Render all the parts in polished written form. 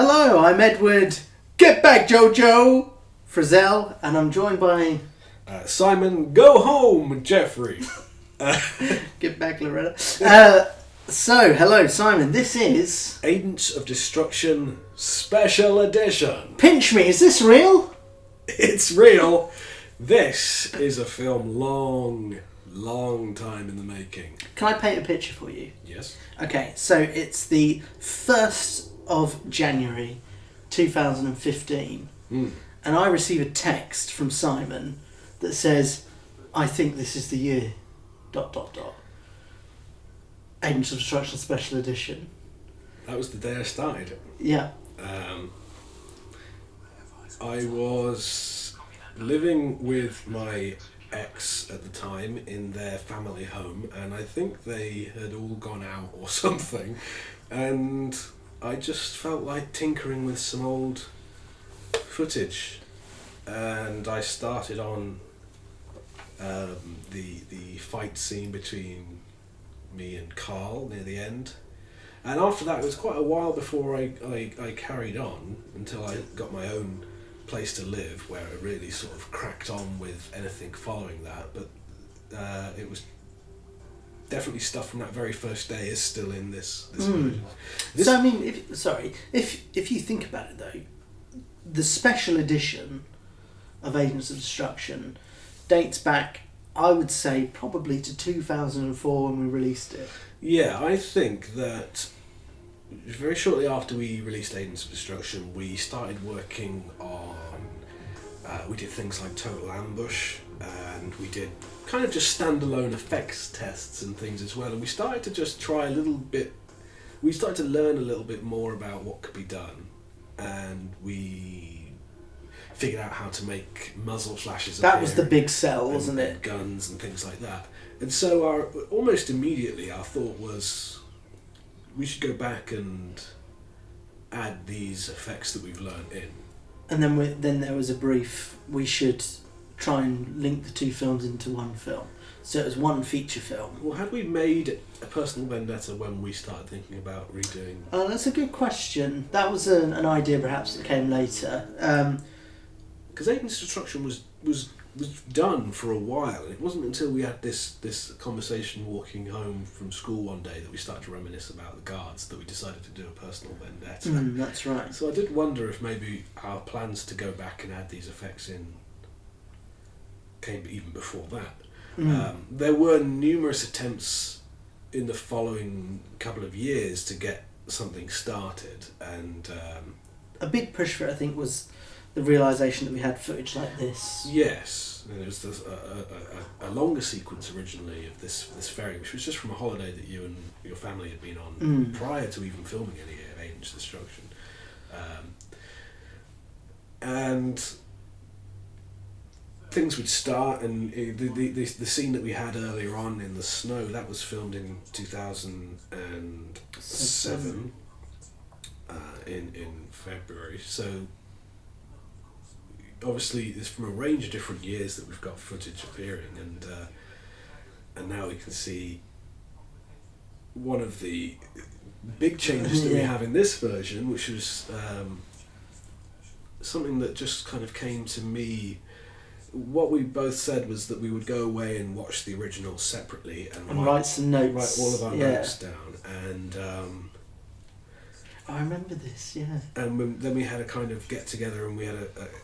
Hello, I'm Edward. Get back, Jojo! Frizzelle, and I'm joined by... Simon, go home, Jeffery. Get back, Loretta. Hello, Simon. This is... Agents of Destruction Special Edition. Pinch me, is this real? It's real. This is a film long time in the making. Can I paint a picture for you? Yes. Okay, so it's the 1st of January 2015, and I receive a text from Simon that says, I think this is the year... ... Agents of Destruction Special Edition. That was the day I started. Yeah. I was living with my ex at the time in their family home, and I think they had all gone out or something, and I just felt like tinkering with some old footage, and I started on the fight scene between me and Carl near the end, and after that it was quite a while before I carried on until I got my own place to live, where it really sort of cracked on with anything following that, but it was definitely stuff from that very first day is still in this version. So I mean, if you think about it though, the special edition of Agents of Destruction dates back, I would say, probably to 2004 when we released it. Yeah, I think that very shortly after we released Agents of Destruction, we started working on... we did things like Total Ambush, and we did kind of just standalone effects tests and things as well, and we started to just try a little bit... We started to learn a little bit more about what could be done, and we figured out how to make muzzle flashes appear. That was the big sell, wasn't it? Guns and things like that. And so almost immediately our thought was, we should go back and add these effects that we've learned in. And then there was a brief, we should try and link the two films into one film. So it was one feature film. Well, had we made a Personal Vendetta when we started thinking about redoing... That's a good question. That was an idea perhaps that came later. Because Agents of Destruction was done for a while, and it wasn't until we had this conversation walking home from school one day that we started to reminisce about the guards that we decided to do a Personal Vendetta. That's right. So I did wonder if maybe our plans to go back and add these effects in came even before that. There were numerous attempts in the following couple of years to get something started, and a big push for it, I think, was the realisation that we had footage like this. Yes, and there was a longer sequence originally of this ferry, which was just from a holiday that you and your family had been on prior to even filming any of Agents of Destruction. And things would start, and the scene that we had earlier on in the snow, that was filmed in 2007 in February. So obviously it's from a range of different years that we've got footage appearing, and now we can see one of the big changes that we have in this version, which was something that just kind of came to me. What we both said was that we would go away and watch the original separately and write some notes. Write all of our notes down, and I remember this, yeah. And then we had a kind of get together, and we had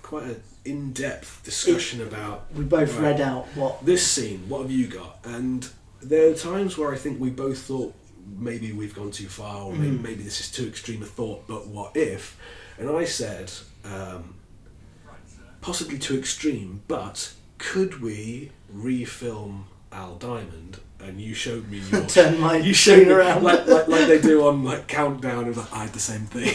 quite an in-depth discussion about... We both read out what... This scene, what have you got? And there are times where I think we both thought maybe we've gone too far, or maybe this is too extreme a thought, but what if? And I said, possibly too extreme, but could we refilm Al Diamond? And you showed me your... Turn my screen around. Like they do on like Countdown, and I had the same thing.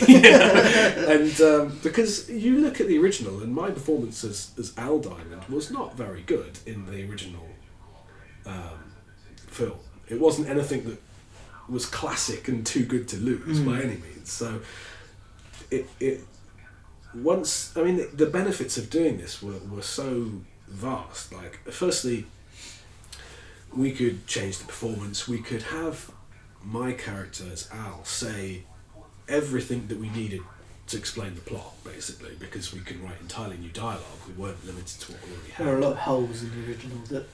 And because you look at the original, and my performance as Al Diamond was not very good in the original film. It wasn't anything that was classic and too good to lose by any means. So the benefits of doing this were so vast. Like, firstly, we could change the performance. We could have my character as Al say everything that we needed to explain the plot, basically, because we could write entirely new dialogue. We weren't limited to what we already had. There are a lot of holes in the original that...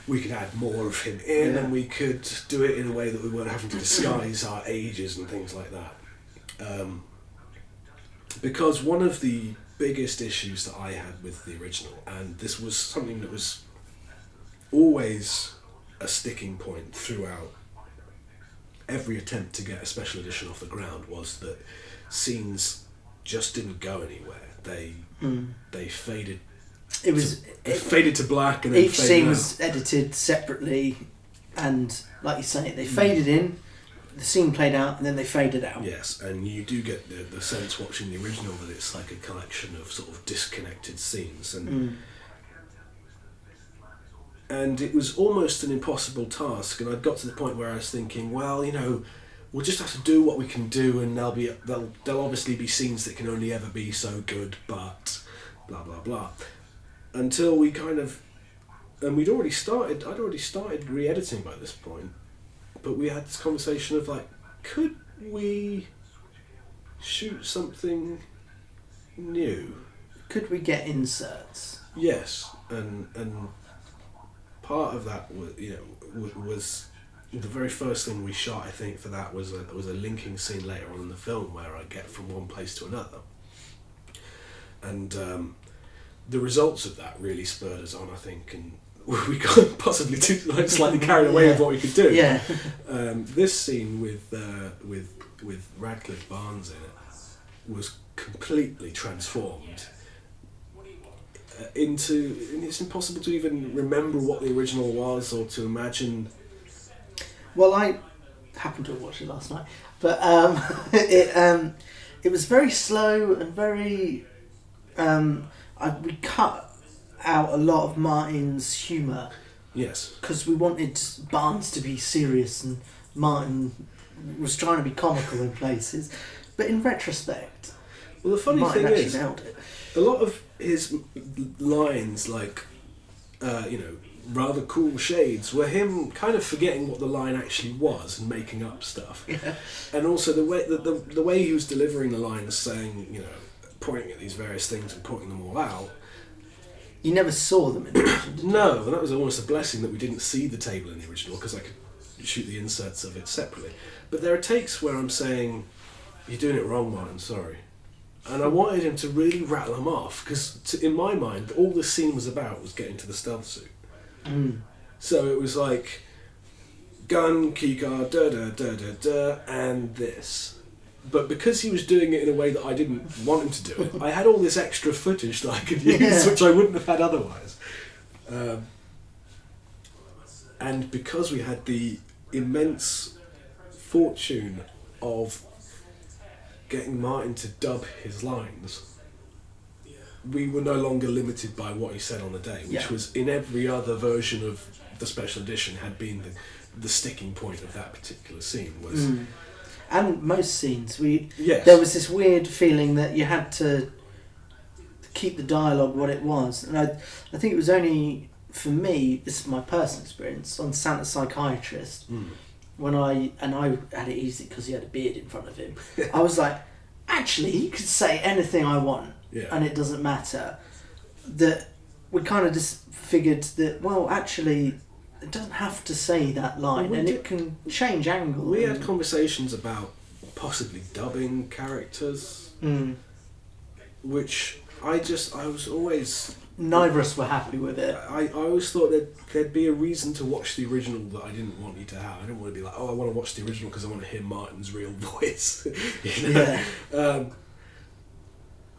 We could add more of him in, Yeah. and we could do it in a way that we weren't having to disguise our ages and things like that. Because one of the biggest issues that I had with the original, and this was something that was always a sticking point throughout every attempt to get a special edition off the ground, was that scenes just didn't go anywhere. They faded. It faded to black, and then each scene was edited separately, and like you say, they faded in, the scene played out, and then they faded out. Yes, and you do get the sense watching the original that it's like a collection of sort of disconnected scenes, and it was almost an impossible task. And I'd got to the point where I was thinking, well, you know, we'll just have to do what we can do, and there'll obviously be scenes that can only ever be so good, but blah blah blah. Until we kind of, and I'd already started re-editing by this point, but we had this conversation of like, could we shoot something new? Could we get inserts? Yes, and part of that was, was the very first thing we shot. I think for that was a linking scene later on in the film where I get from one place to another, and the results of that really spurred us on, I think, and we got possibly slightly carried away with what we could do. Yeah. This scene with Radcliffe Barnes in it was completely transformed into, and it's impossible to even remember what the original was or to imagine. Well, I happened to have watched it last night, but it was very slow and very. We cut out a lot of Martin's humour. Yes. Because we wanted Barnes to be serious and Martin was trying to be comical in places. But in retrospect, well, the funny Martin thing actually is, nailed it. a lot of his lines, like, rather cool shades, were him kind of forgetting what the line actually was and making up stuff. Yeah. And also the way he was delivering the lines, saying, pointing at these various things and pointing them all out. You never saw them in the original, did you? No, and that was almost a blessing that we didn't see the table in the original, because I could shoot the inserts of it separately. But there are takes where I'm saying, you're doing it wrong, Martin, sorry. And I wanted him to really rattle them off, because in my mind, all the scene was about was getting to the stealth suit. So it was like, gun, keycard, da-da-da-da-da, and this. But because he was doing it in a way that I didn't want him to do it, I had all this extra footage that I could use, which I wouldn't have had otherwise. And because we had the immense fortune of getting Martin to dub his lines, we were no longer limited by what he said on the day, which was in every other version of the special edition had been the sticking point of that particular scene was. And most scenes, Yes. there was this weird feeling that you had to keep the dialogue what it was. And I think it was only, for me, this is my personal experience, on Santa Psychiatrist, when I had it easy because he had a beard in front of him. I was like, actually, he could say anything I want, and it doesn't matter. That we kind of just figured that, well, actually, it doesn't have to say that line, and it can change angle. We had conversations about possibly dubbing characters, which I was always... Neither of us were happy with it. I always thought that there'd be a reason to watch the original that I didn't want you to have. I didn't want to be like, I want to watch the original because I want to hear Martin's real voice.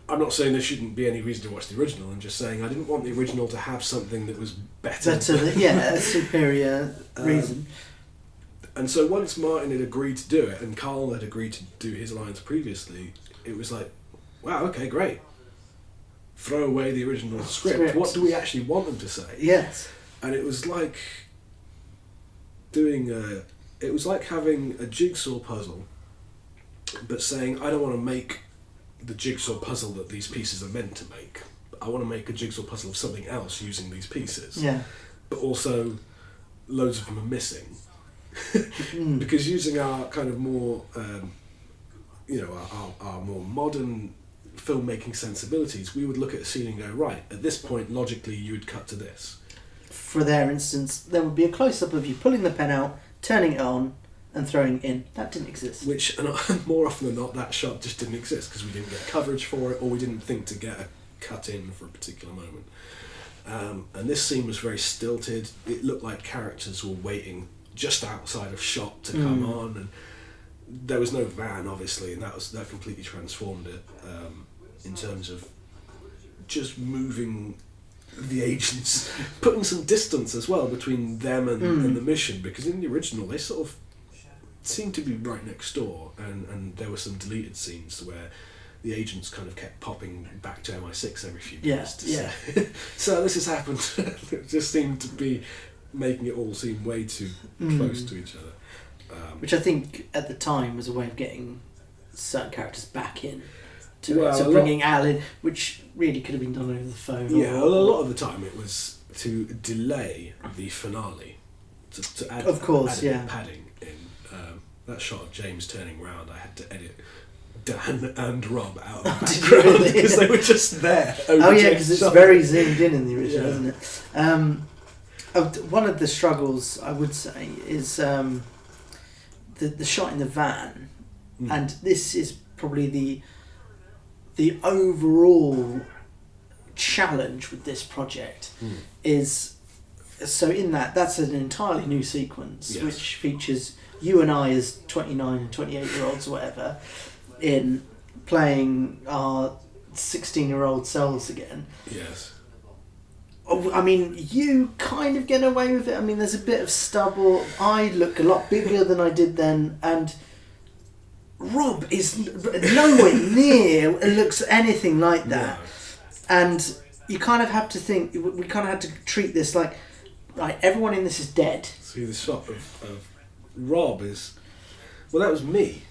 I'm not saying there shouldn't be any reason to watch the original. I'm just saying I didn't want the original to have something that was better. A superior reason. And so once Martin had agreed to do it, and Carl had agreed to do his lines previously, it was like, wow, okay, great. Throw away the original script. What do we actually want them to say? Yes. And it was like it was like having a jigsaw puzzle, but saying, I don't want to make the jigsaw puzzle that these pieces are meant to make. I want to make a jigsaw puzzle of something else using these pieces. Yeah. But also, loads of them are missing. Because using our kind of more, our more modern filmmaking sensibilities, we would look at a scene and go, right, at this point, logically, you would cut to this. For their instance, there would be a close-up of you pulling the pen out, turning it on, and throwing it in. That didn't exist. Which, and more often than not, that shot just didn't exist because we didn't get coverage for it, or we didn't think to get a cut in for a particular moment. And this scene was very stilted. It looked like characters were waiting just outside of shot to come on, and there was no van, obviously, and that completely transformed it in terms of just moving the agents, putting some distance as well between them and the mission, because in the original they sort of seemed to be right next door, and there were some deleted scenes where the agents kind of kept popping back to MI6 every few minutes to say, so this has happened. It just seemed to be making it all seem way too close to each other. Which I think at the time was a way of getting certain characters back in to Well, it. So bringing Al in, which really could have been done over the phone. Yeah, a lot of the time it was to delay the finale, to add, of course, add a bit of padding in. That shot of James turning round, I had to edit Dan and Rob out of the background because they were just there. Because it's very zoomed in the original, isn't it? One of the struggles, I would say, is the shot in the van, and this is probably the overall challenge with this project is, so in that's an entirely new sequence which features you and I as 29 and 28 year olds or whatever in playing our 16-year-old selves again. Yes. I mean, you kind of get away with it. I mean, there's a bit of stubble. I look a lot bigger than I did then, and Rob is nowhere near looks anything like that. No. And you kind of have to think, we kind of had to treat this like everyone in this is dead. See, the shot of Rob is, well, that was me.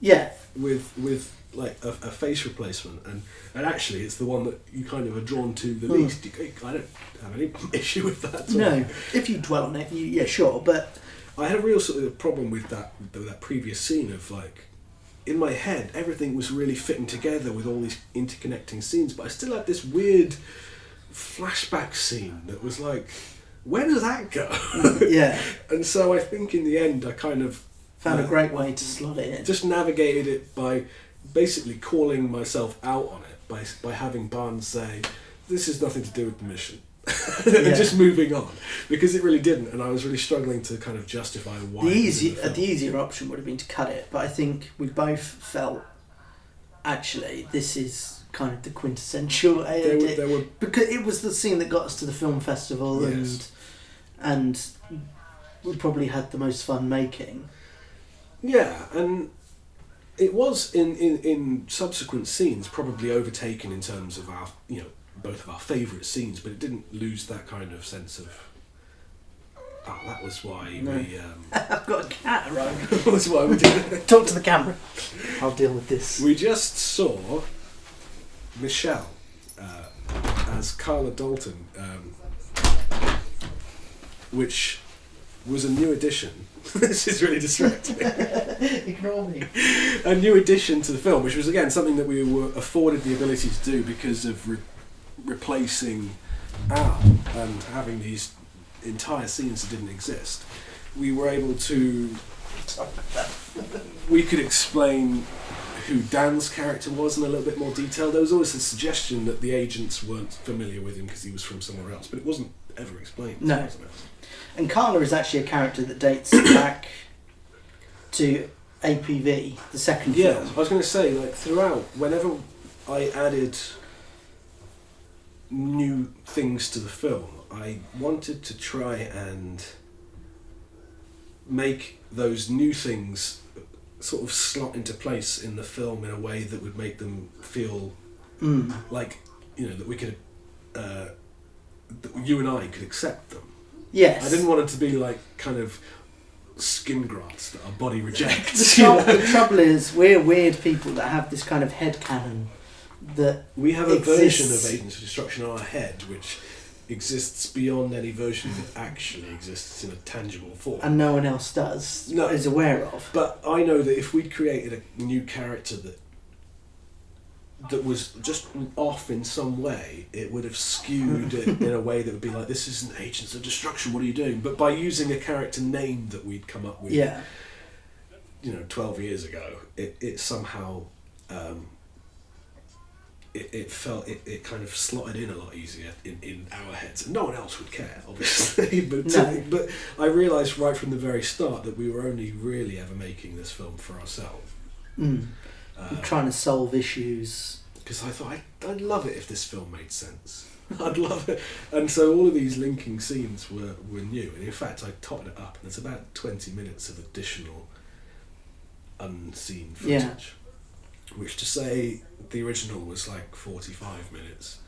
Yeah. With like a face replacement, and actually it's the one that you kind of are drawn to the least. I don't have any issue with that. No, if you dwell on it, yeah, sure, but I had a real sort of problem with that previous scene of, like, in my head everything was really fitting together with all these interconnecting scenes, but I still had this weird flashback scene that was like, where does that go? Yeah. And so I think in the end I kind of found a great way to slot it in. Just navigated it by basically calling myself out on it, by having Barnes say, this has nothing to do with the mission. And just moving on, because it really didn't, and I was really struggling to kind of justify why. The easier option would have been to cut it, but I think we both felt, actually, this is kind of the quintessential there were because it was the scene that got us to the film festival, and we probably had the most fun making. Yeah, and it was in subsequent scenes probably overtaken in terms of our, both of our favourite scenes, but it didn't lose that kind of sense of, that was why we... I've got a cat around. That's why we did it. Talk to the camera. I'll deal with this. We just saw Michelle as Carla Dalton, which was a new addition. This is really distracting. Ignore me. A new addition to the film, which was again something that we were afforded the ability to do because of replacing Al and having these entire scenes that didn't exist. We were able to. We could explain who Dan's character was in a little bit more detail. There was always a suggestion that the agents weren't familiar with him because he was from somewhere else, but it wasn't ever explained. No. And Carla is actually a character that dates back to APV, the second film. Yeah, I was going to say, like, throughout, whenever I added new things to the film, I wanted to try and make those new things sort of slot into place in the film in a way that would make them feel like, that we could, that you and I could accept them. Yes. I didn't want it to be like kind of skin grafts that our body rejects. The trouble is, we're weird people that have this kind of headcanon that we have a version of Agents of Destruction in our head which exists beyond any version that actually exists in a tangible form. And no one else does, is aware of. But I know that if we created a new character that that was just off in some way, it would have skewed it in a way that would be like, this isn't Agents of Destruction, what are you doing? But by using a character name that we'd come up with, 12 years ago, it somehow, it felt, it kind of slotted in a lot easier in our heads. And no one else would care, obviously. But I realised right from the very start that we were only really ever making this film for ourselves. Trying to solve issues. Because I thought, I'd love it if this film made sense. I'd love it. And so all of these linking scenes were new. And in fact, I totted it up. And there's about 20 minutes of additional unseen footage. Which to say, the original was like 45 minutes.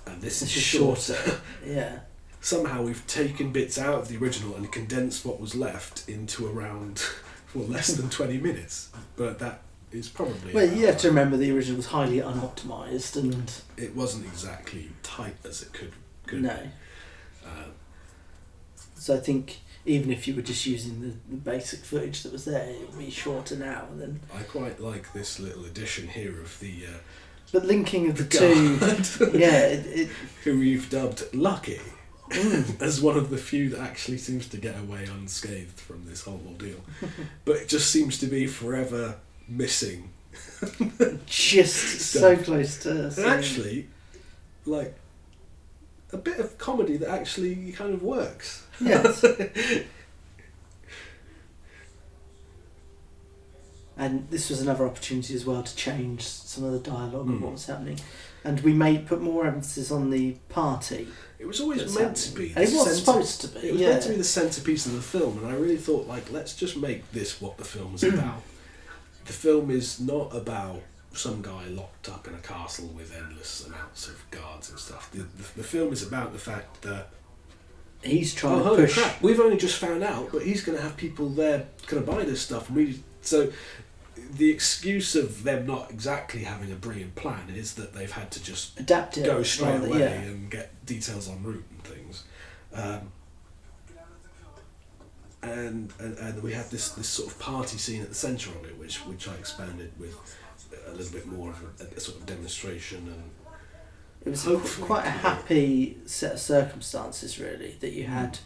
And this is shorter. Yeah. Somehow we've taken bits out of the original and condensed what was left into around less than 20 minutes. But that is probably... Well, you have to remember the original was highly unoptimised and... It wasn't exactly tight as it could No. be. So I think even if you were just using the basic footage that was there, it would be shorter now. And then I quite like this little addition here of the... but linking of the two... Yeah, who we've dubbed Lucky as one of the few that actually seems to get away unscathed from this whole ordeal. But it just seems to be forever missing. Just so close to... And actually, like, a bit of comedy that actually kind of works. Yes. And this was another opportunity as well to change some of the dialogue of what was happening. And we put more emphasis on the party. It was always meant to be. And it was supposed to be. It was meant to be the centrepiece of the film, and I really thought, like, let's just make this what the film is about. The film is not about some guy locked up in a castle with endless amounts of guards and stuff. The film is about the fact that he's trying to push... crap, we've only just found out, but he's going to have people there going to buy this stuff. So the excuse of them not exactly having a brilliant plan is that they've had to just adapt it, go straight away and get details en route and things. And we had this sort of party scene at the centre of it, which I expanded with a little bit more of a sort of demonstration, and it was quite a happy set of circumstances, really, that you had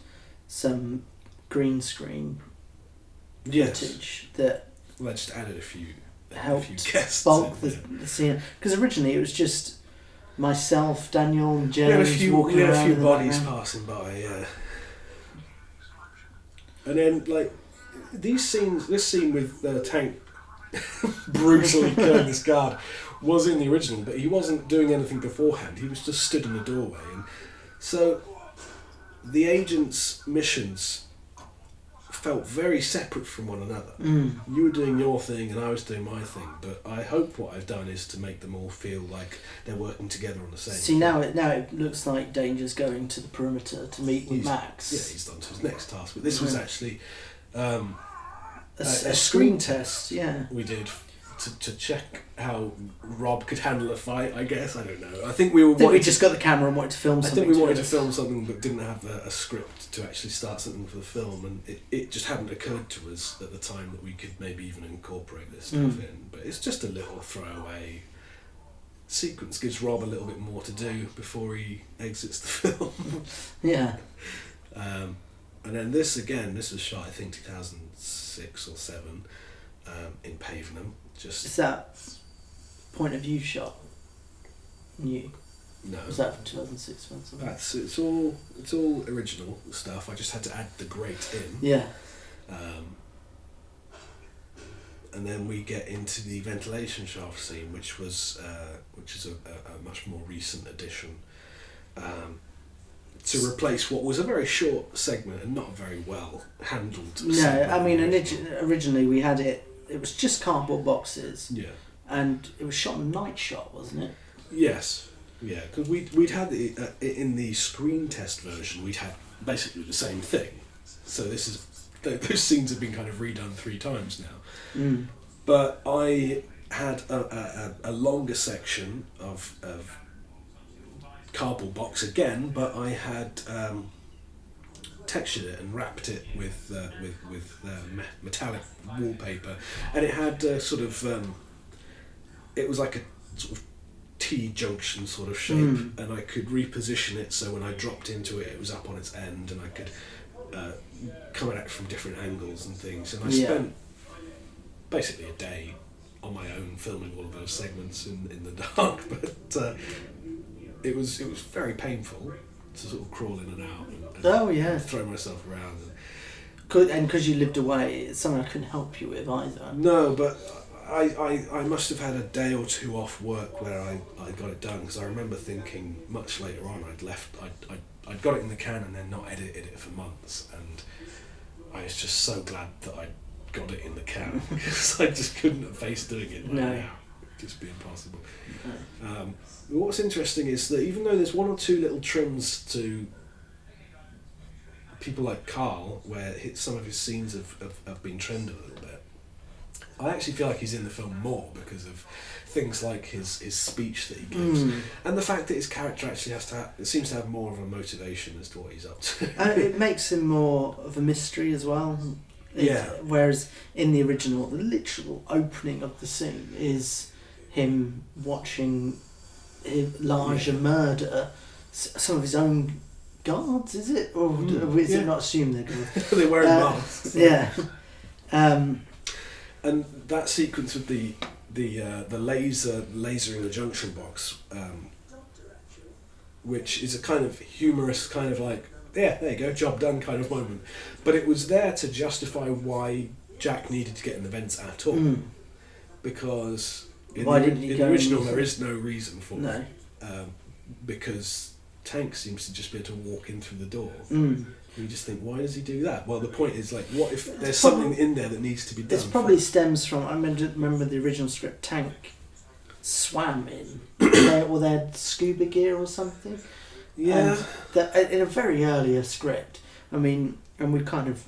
some green screen footage that I just added a few helped bulk the scene, because originally it was just myself, Daniel, and James walking around. We had a few bodies passing by, yeah. And then, like, this scene with Tank brutally killing this guard was in the original, but he wasn't doing anything beforehand. He was just stood in the doorway. And so the agents' missions felt very separate from one another. You were doing your thing and I was doing my thing, but I hope what I've done is to make them all feel like they're working together on the same thing. Now it looks like Danger's going to the perimeter to meet with Max. Yeah, he's on to his next task, but this was actually a screen test, we did to check how Rob could handle a fight, I guess. I don't know. I think we just got the camera and wanted to film something. I think we wanted to film something but didn't have a script to actually start something for the film, and it just hadn't occurred to us at the time that we could maybe even incorporate this stuff in. But it's just a little throwaway sequence, gives Rob a little bit more to do before he exits the film. Yeah. And then this was shot, I think, 2006 or 7 in Pavenham. Is that point of view shot new? No. Was that from 2006? It's all original stuff. I just had to add the grate in. Yeah. And then we get into the ventilation shaft scene, which is a much more recent addition. To replace what was a very short segment and not very well handled. No, I mean, originally we had it was just cardboard boxes. Yeah. And it was shot in night shot, wasn't it? Yes. Yeah, because we'd had in the screen test version, we'd had basically the same thing. So those scenes have been kind of redone 3 times now. But I had a longer section of cardboard box again, but I had textured it and wrapped it with metallic wallpaper, and it had it was like a sort of T-junction sort of shape, and I could reposition it so when I dropped into it, it was up on its end, and I could come at it from different angles and things. And I spent basically a day on my own filming all of those segments in the dark, but it was very painful to sort of crawl in and out and throw myself around. And because you lived away, it's something I couldn't help you with either. No, but I must have had a day or two off work where I got it done, because I remember thinking much later on I'd got it in the can and then not edited it for months, and I was just so glad that I got it in the can because I just couldn't have faced doing it now. It'd just be impossible. No. What's interesting is that even though there's one or two little trims to people like Carl, where some of his scenes have been trimmed a little bit, I actually feel like he's in the film more because of things like his speech that he gives, and the fact that his character actually seems to have more of a motivation as to what he's up to. And it makes him more of a mystery as well. Whereas in the original, the literal opening of the scene is him watching Elijah murder some of his own guards, is it? Or is it not assumed they're guards? They're wearing masks. Yeah. And that sequence with the lasering the junction box, which is a kind of humorous, kind of like, there you go, job done kind of moment. But it was there to justify why Jack needed to get in the vents at all. Because in the original there is no reason for it. Because Tank seems to just be able to walk in through the door. And you just think, why does he do that? Well, the point is, like, what if there's something in there that needs to be done? This probably stems from, I remember the original script, Tank swam in, or they had scuba gear or something. Yeah. And in a very earlier script, I mean, and we've kind of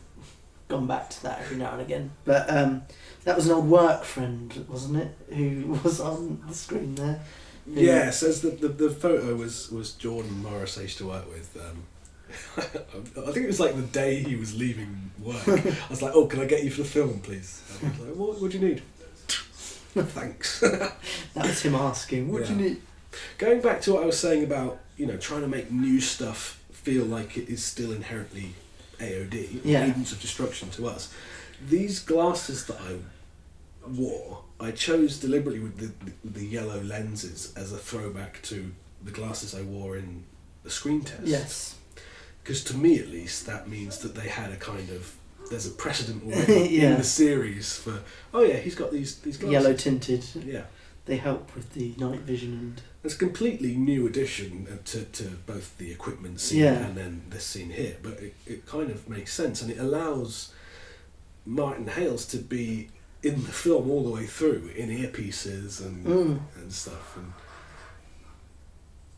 gone back to that every now and again, but that was an old work friend, wasn't it, who was on the screen there? Yes, as the photo was Jordan Morris I used to work with. I think it was like the day he was leaving work. I was like, oh, can I get you for the film, please? And he was like, what do you need? Thanks. That was him asking, what do you need? Going back to what I was saying about, trying to make new stuff feel like it is still inherently AOD, Agents of Destruction to us. These glasses that I wore, I chose deliberately with the yellow lenses as a throwback to the glasses I wore in the screen test. Yes. Because to me, at least, that means that they had there's a precedent already in the series for, he's got these glasses. Yellow tinted. Yeah. They help with the night vision and... It's a completely new addition to both the equipment scene and then this scene here, but it kind of makes sense, and it allows Martin Hales to be in the film all the way through, in earpieces and stuff, and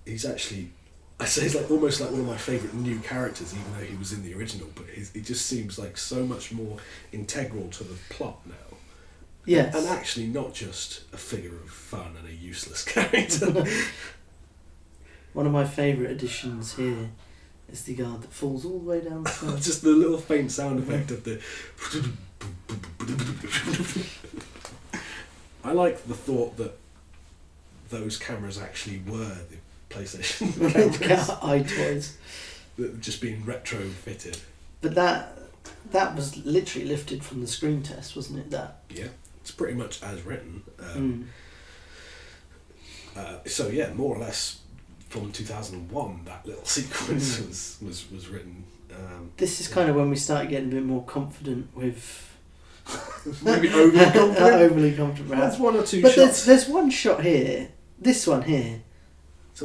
he's actually, I say he's like almost like one of my favourite new characters, even though he was in the original, but he just seems like so much more integral to the plot now. Yes. And actually not just a figure of fun and a useless character. One of my favourite additions here is the guard that falls all the way down the stairs. Just the little faint sound effect of the... I like the thought that those cameras actually were the PlayStation cameras. iToys. That were just being retrofitted. But that was literally lifted from the screen test, wasn't it? Yeah. It's pretty much as written. So yeah, more or less from 2001, that little sequence was written. This is kind of when we started getting a bit more confident with... Maybe overly confident? Overly confident. That's one or two shots. But there's one shot here, this one here,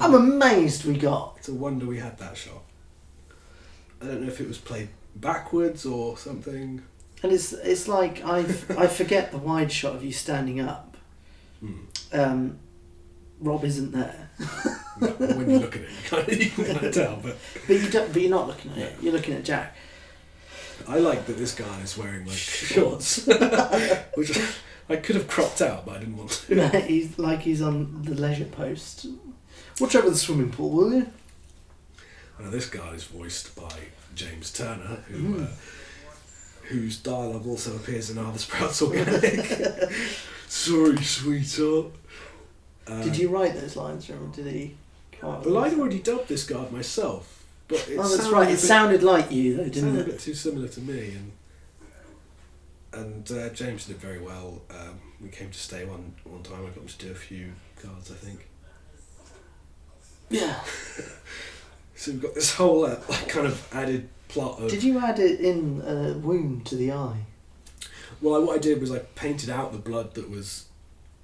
I'm amazed we got. It's a wonder we had that shot. I don't know if it was played backwards or something. And it's like I forget the wide shot of you standing up. Rob isn't there. No, when you look at it, you can't tell. But you don't. But you're not looking at it. You're looking at Jack. I like that this guy is wearing like shorts, which I could have cropped out, but I didn't want to. No, he's on the leisure post. Watch over the swimming pool, will you? Now this guy is voiced by James Turner, whose dialogue also appears in Are the Sprouts Organic? Sorry, sweetheart. Did you write those lines for him? Did he come up with Well, I'd them? already dubbed this guard myself, but it Oh, that's sounded right. a It bit- sounded like you, though, it didn't sounded it? a bit too similar to me, and James did very well. We came to stay one time. I got him to do a few cards, I think. Yeah. So we've got this whole like kind of added plot of. Did you add it in a wound to the eye? Well, what I did was I painted out the blood that was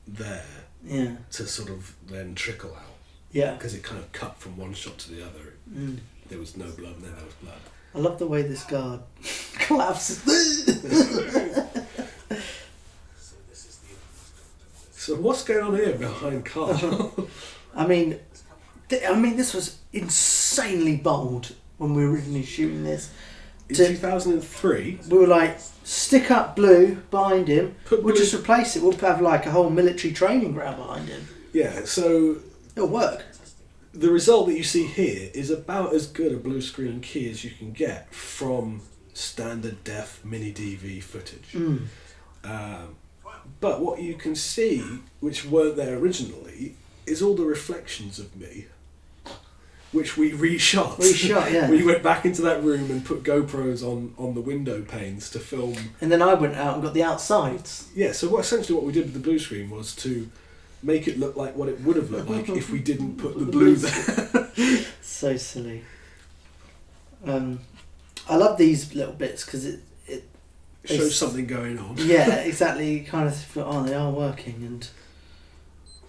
there Yeah. to sort of then trickle out, Yeah. because it kind of cut from one shot to the other. Mm. There was no blood, and then there was blood. I love the way this guard collapses. So what's going on here behind Carl? I mean, this was insanely bold when we were originally shooting this. In 2003, We were like, stick up blue behind him. Put We'll blue- just replace it. We'll have like a whole military training ground behind him. yeah. So It'll work. the result that you see here is about as good a blue screen key as you can get from standard def mini DV footage. Mm. But what you can see, which weren't there originally, is all the reflections of me, which we reshot. Yeah. We went back into that room and put GoPros on the window panes to film. And then I went out and got the outsides. Yeah, so essentially what we did with the blue screen was to make it look like what it would have looked like if we didn't put the blue there. So silly. I love these little bits because it Shows something going on. yeah, exactly. You kind of feel, oh, they are working, and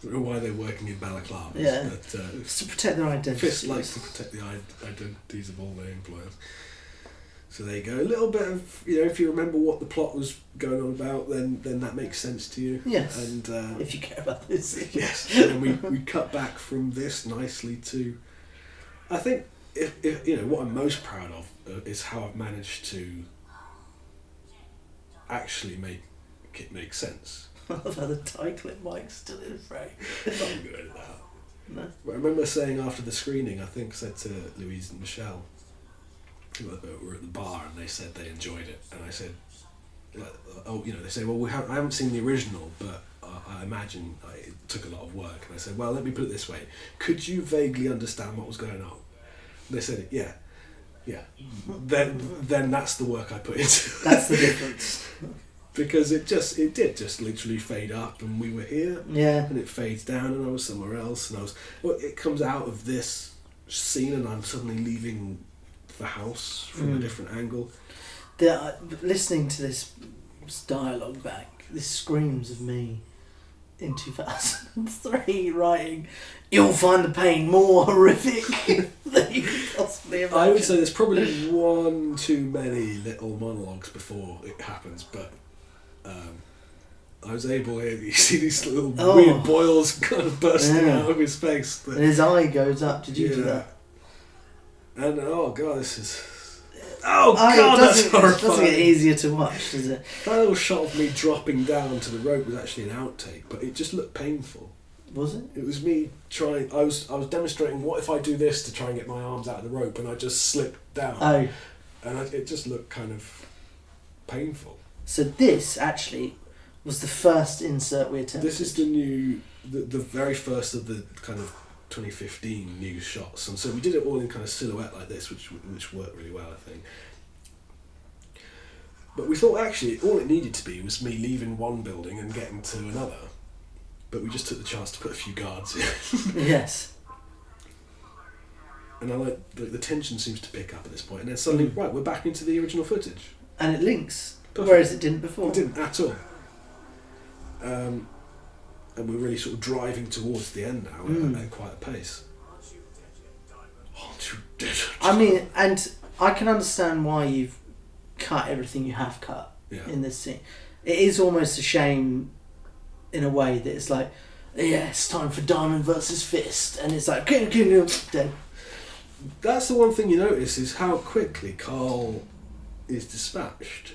I don't know why they're working in balaclavas, Yeah. but it's to protect their identities. FIST likes to protect the identities of all their employers. So there you go. A little bit of, if you remember what the plot was going on about, then that makes sense to you. Yes. And If you care about this. yes, and we cut back from this nicely to, I think, if what I'm most proud of is how I've managed to actually make it make sense. I love how the tie clip mic's still in frame. I'm good at that. No. But I remember saying after the screening, I think I said to Louise and Michelle, who were at the bar, and they said they enjoyed it, and I said, they say, well, I haven't seen the original, but I imagine it took a lot of work. And I said, well, let me put it this way: could you vaguely understand what was going on? And they said, yeah. Then that's the work I put into it. That's the difference. Because it did just literally fade up, and we were here, Yeah. and it fades down, and I was somewhere else, and it comes out of this scene, and I'm suddenly leaving the house from a different angle. Listening to this dialogue back, this screams of me in 2003 writing, "You'll find the pain more horrific than you could possibly imagine." I would say there's probably one too many little monologues before it happens, but I was able here. You see these little weird boils kind of bursting out of his face. And his eye goes up. Did you do that? And oh god, this is. Oh god, that's It horrifying. doesn't get easier to watch, does it? That little shot of me dropping down to the rope was actually an outtake, but it just looked painful. Was it? It was me trying. I was demonstrating what if I do this to try and get my arms out of the rope, and I just slipped down. Oh. And it just looked kind of painful. So this actually was the first insert we attempted. This is the very first of the kind of 2015 new shots, and so we did it all in kind of silhouette like this, which worked really well, I think. But we thought actually all it needed to be was me leaving one building and getting to another, but we just took the chance to put a few guards in. Yes. And I like the tension seems to pick up at this point, and then suddenly right, we're back into the original footage. And it links, Perfect. whereas it didn't before. It didn't at all. And we're really sort of driving towards the end now at quite a pace. Aren't you dead? I mean, and I can understand why you've cut everything you have cut in this scene. It is almost a shame, in a way, that it's like, yeah, it's time for Diamond versus Fist, and it's like, dead. That's the one thing you notice is how quickly Carl is dispatched.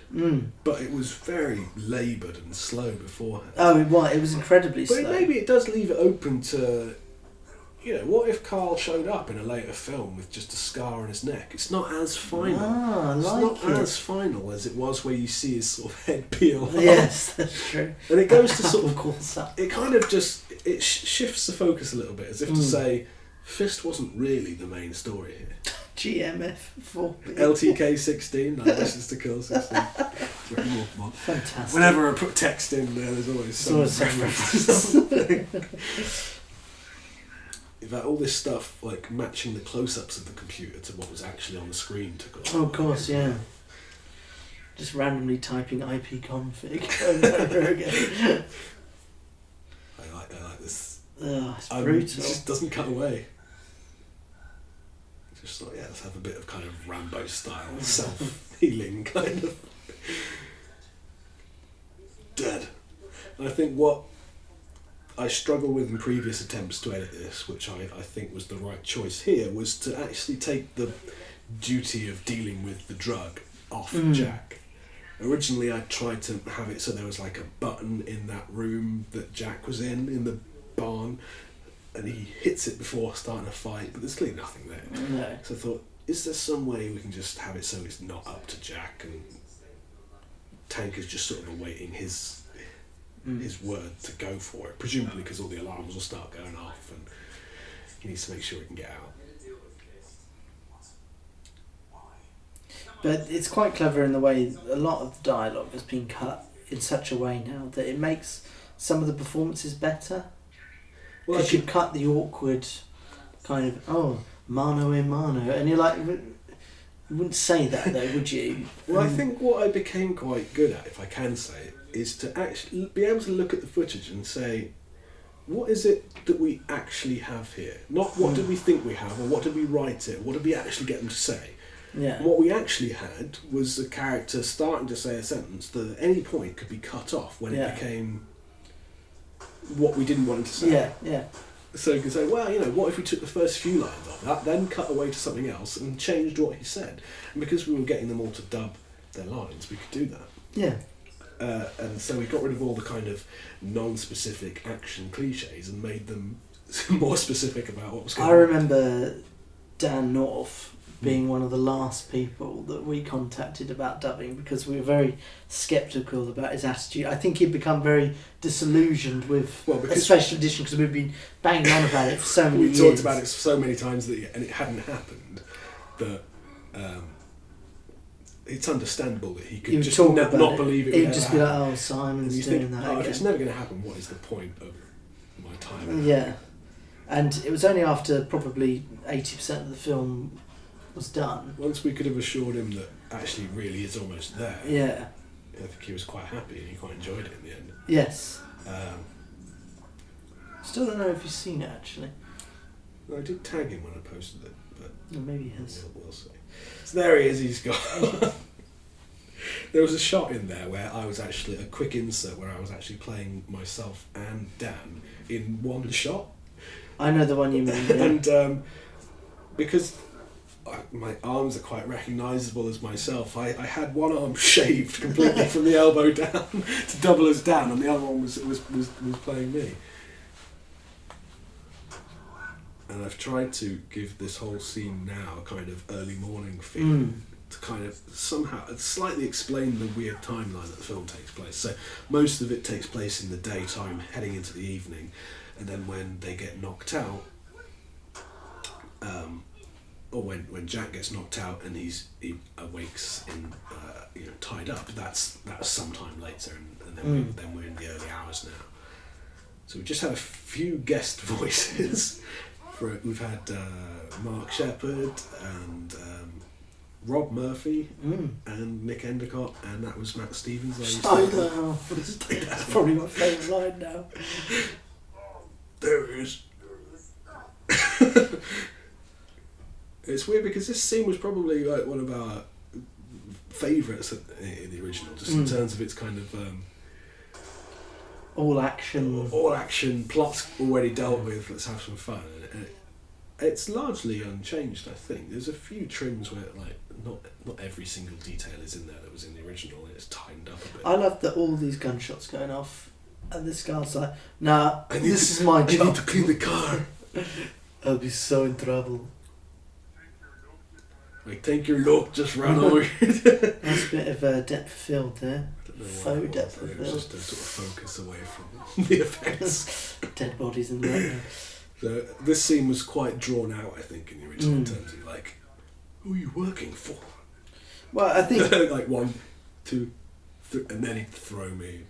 But it was very laboured and slow beforehand. Oh, it was incredibly But slow. maybe it does leave it open to what if Carl showed up in a later film with just a scar on his neck? It's not as final. Ah, I it's like not it. as final as it was where you see his sort of head peel off. Yes, that's true. And it goes to sort of... course up. It kind of just... It shifts the focus a little bit, as if to say, Fist wasn't really the main story here. GMF 4. LTK 16, no, License to Kill 16. Fantastic. Whenever I put text in there, there's always some reference to something. In fact, all this stuff, like matching the close-ups of the computer to what was actually on the screen, took a lot. Oh, of course, yeah. Just randomly typing ipconfig over and over again. I like this. Oh, it's brutal. It just doesn't cut away. Just like, let's have a bit of kind of Rambo style self-healing kind of. Dead. And I think what I struggled with in previous attempts to edit this, which I think was the right choice here, was to actually take the duty of dealing with the drug off Jack. Originally I tried to have it so there was like a button in that room that Jack was in the barn, and he hits it before starting a fight, but there's clearly nothing there. No. So I thought, is there some way we can just have it so it's not up to Jack, and Tank is just sort of awaiting his word to go for it, presumably because all the alarms will start going off and he needs to make sure he can get out. But it's quite clever in the way a lot of the dialogue has been cut in such a way now that it makes some of the performances better. Because you cut the awkward kind of, mano a mano, and you're like, you wouldn't say that though, would you? Well, I think what I became quite good at, if I can say it, is to actually be able to look at the footage and say, what is it that we actually have here? Not what did we think we have, or what did we write it, what did we actually get them to say? Yeah. What we actually had was a character starting to say a sentence that at any point could be cut off when it became what we didn't want him to say. Yeah, yeah. So you can say, well, what if we took the first few lines off that, then cut away to something else and changed what he said? And because we were getting them all to dub their lines, we could do that. Yeah. And so we got rid of all the kind of non-specific action cliches and made them more specific about what was going on. I remember Dan North being one of the last people that we contacted about dubbing because we were very sceptical about his attitude. I think he'd become very disillusioned with a special edition because we've been banging on about it for so many years. We talked about it so many times and it hadn't happened that it's understandable that he could just not believe it. He'd just be like, "Oh, Simon's doing that again." If it's never going to happen, what is the point of my time? Yeah, and it was only after probably 80% of the film was done. Once we could have assured him that actually really is almost there. Yeah. I think he was quite happy and he quite enjoyed it in the end. Yes. Still don't know if he's seen it actually. I did tag him when I posted it, but maybe he has. We'll see. So there he is. He's got. There was a shot in there where I was actually a quick insert where I was actually playing myself and Dan in one shot. I know the one you mean. Yeah. And because my arms are quite recognisable as myself, I had one arm shaved completely from the elbow down to double as Dan, and the other one was playing me. And I've tried to give this whole scene now a kind of early morning feel to kind of somehow slightly explain the weird timeline that the film takes place. So most of it takes place in the daytime, heading into the evening, and then when they get knocked out, or when Jack gets knocked out and he awakes in tied up, that's sometime later, and then we're in the early hours now. So we just had a few guest voices. We've had Mark Shepherd and Rob Murphy and Nick Endicott, and that was Matt Stevens. That's probably my favourite line now. There it is. It's weird because this scene was probably like one of our favourites in the original, just in terms of its kind of all action plot already dealt with. Let's have some fun. And it's largely unchanged, I think. There's a few trims where not every single detail is in there that was in the original, and it's tightened up a bit. I love that all these gunshots going off, and this guy's like, "Nah, this is my job. I need to clean the car." I'll be so in trouble. Like, take your look, just run over. That's a bit of a depth of field there. Faux depth of It was field. just to sort of focus away from the effects. Dead bodies in the background. So this scene was quite drawn out, I think, in the original in terms of like, who are you working for? Well, I think like 1, 2, 3, and then he'd throw me.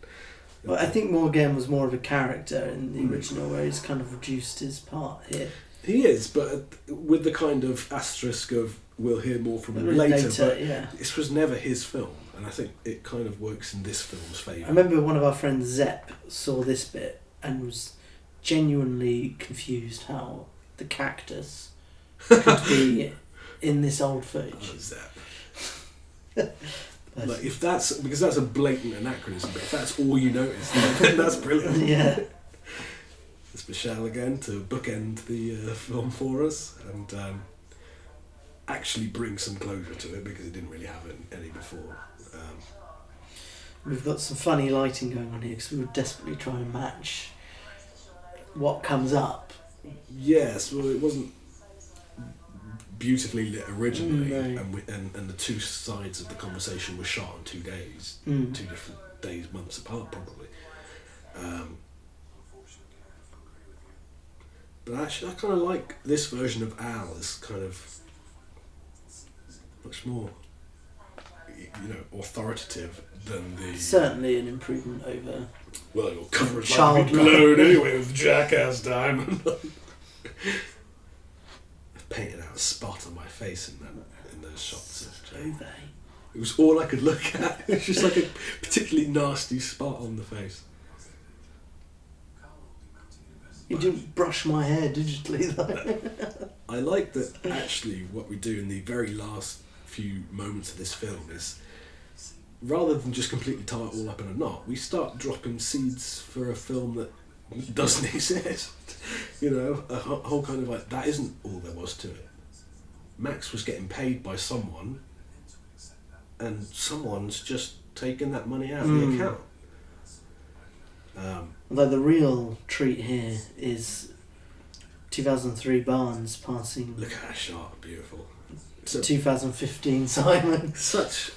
Well, I think Morgan was more of a character in the original, where he's kind of reduced his part here. He is, but with the kind of asterisk of we'll hear more from him later. But yeah. This was never his film, and I think it kind of works in this film's favour. I remember one of our friends, Zepp, saw this bit and was genuinely confused how the cactus could be in this old footage. Oh, Zep. Like, if that's because that's a blatant anachronism, but if that's all you notice, then that's brilliant. Yeah. It's Michelle again to bookend the film for us and actually bring some closure to it, because it didn't really have any before. We've got some funny lighting going on here because we were desperately trying to match what comes up. Yes, well, it wasn't beautifully lit originally, No. and the two sides of the conversation were shot on 2 days, 2 different days, months apart probably. But actually, I kind of like this version of Al as kind of much more, authoritative than the. Certainly an improvement over. Well, your cover is Child like blown anyway with Jackass Diamond. I've painted out a spot on my face in those shots. It was all I could look at. It was just like a particularly nasty spot on the face. You didn't brush my hair digitally though. I like that actually what we do in the very last few moments of this film is, rather than just completely tie it all up in a knot, we start dropping seeds for a film that doesn't exist. A whole kind of like, that isn't all there was to it. Max was getting paid by someone, and someone's just taken that money out of the account. Although the real treat here is 2003 Barnes passing. Look at that shot, beautiful. 2015 Simon. Such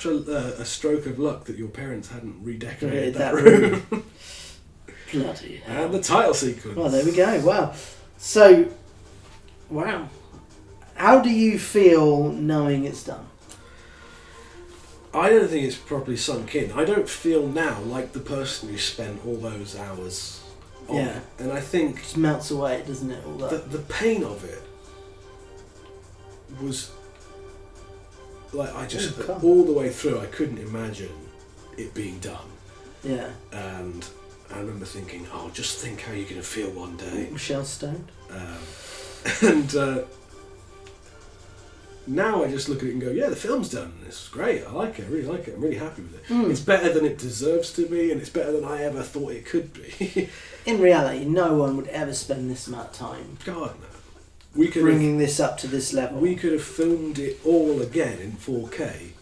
a stroke of luck that your parents hadn't redecorated that room. room. Bloody hell. And the title sequence. Well, there we go. Wow. So, wow. How do you feel knowing it's done? I don't think it's properly sunk in. I don't feel now like the person who spent all those hours on it. And I think... It just melts away, doesn't it? All that. The pain of it was... Like, I just... all the way through, I couldn't imagine it being done. Yeah. And I remember thinking, just think how you're going to feel one day. Michelle Stone. Now I just look at it and go, yeah, the film's done. It's great. I like it. I really like it. I'm really happy with it. It's better than it deserves to be, and it's better than I ever thought it could be. In reality, no one would ever spend this amount of time God, no. We could bringing this up to this level. We could have filmed it all again in 4K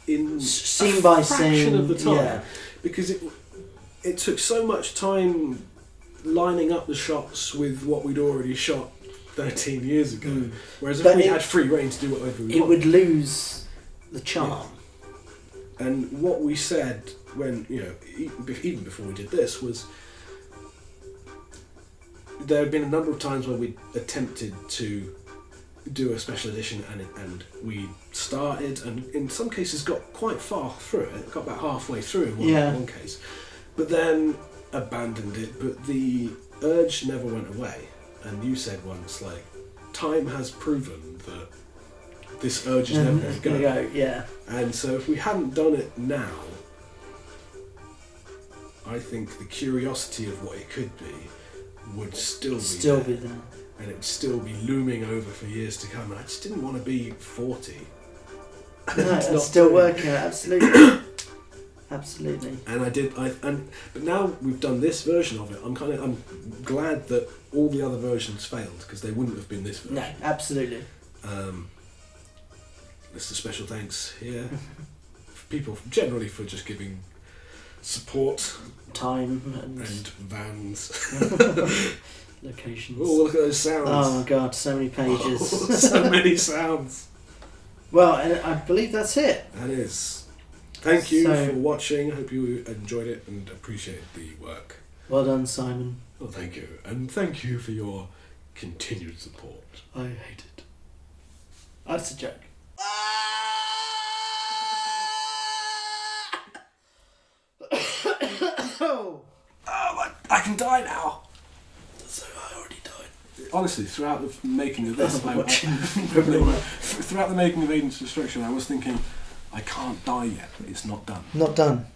in scene by fraction scene of the time. Yeah. Because it took so much time lining up the shots with what we'd already shot 13 years ago. Whereas if we had free reign to do whatever we it want, would lose the charm. Yeah. And what we said when, even before we did this, was there had been a number of times where we attempted to do a special edition and we started and in some cases got quite far through it, got about halfway through in one case, but then abandoned it. But the urge never went away. And you said once, like, time has proven that this urge is never going to go. Yeah. And so if we hadn't done it now, I think the curiosity of what it could be would still be there. And it would still be looming over for years to come. And I just didn't want to be 40. No, it's still working, absolutely. Absolutely. And but now we've done this version of it. I'm glad that all the other versions failed, because they wouldn't have been this version. No, absolutely. There's a special thanks here for people generally for just giving support, time and vans. locations. Oh, look at those sounds. Oh my god, so many pages. So many sounds. Well, and I believe that's it. That is. Thank you So- for watching. I hope you enjoyed it and appreciate the work. Well done, Simon. Well, thank you. And thank you for your continued support. I hate it. That's a joke. Oh, I can die now. so I already died. Honestly, throughout the making of this, I'm watching. throughout the making of Agents of Destruction, I was thinking, I can't die yet. It's not done. Not done.